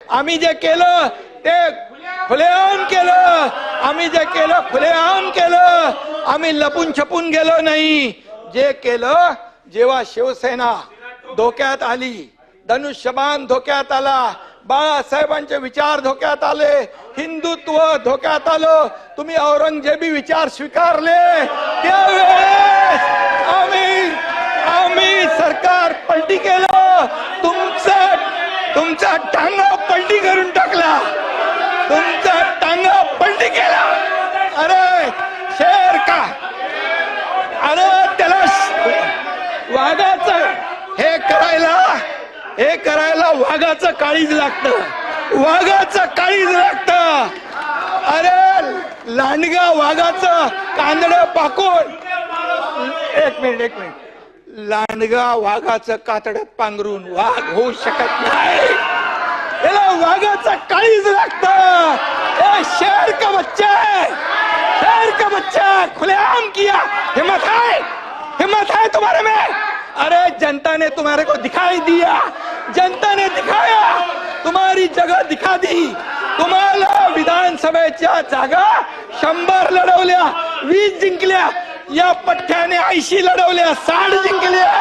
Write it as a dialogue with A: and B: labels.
A: आम्ही जे केलं ते खुलेआम केलं, आम्ही जे केलं खुलेआम केलं, आम्ही लपून छपून गेलो नाही. जे केलं जेव्हा शिवसेना धोक्यात आली, धनुष्यबाण धोक्यात आला, बाळासाहेबांचे विचार धोक्यात आले, हिंदुत्व धोक्यात आलं, तुम्ही औरंगजेबी विचार स्वीकारले, त्यावेळेस आम्ही सरकार पलटी केलं. तुमचा टांगा पलटी करून टाकला, तुमचा टांगा पलटी केला. अरे शेर का, अरे त्याला वाघाचं हे करायला वाघाचं काळीज लागतं, वाघाचं काळीज लागतं. अरे लांडगा वाघाचं कांदडं पाकून, एक मिनिट, लांडगा वाघाचं कातड्यात पांघरून वाघ होऊ शकत नाही, त्याला वाघाचं काळीज लागतं. शेर का बच्चा है, शेर का बच्चा, खुलेआम किया. हिम्मत है तुम्हारे में. अरे जनता ने तुम्हारे को दिखाई दिया, जनता ने दिखाया, तुम्हारी जगह दिखा दी. तुम्हाला विधानसभेच्या जागा 100 लढवल्या, 20 जिंकल्या. या पठ्ठ्याने 80 लढवल्या, 60 जिंकल्या.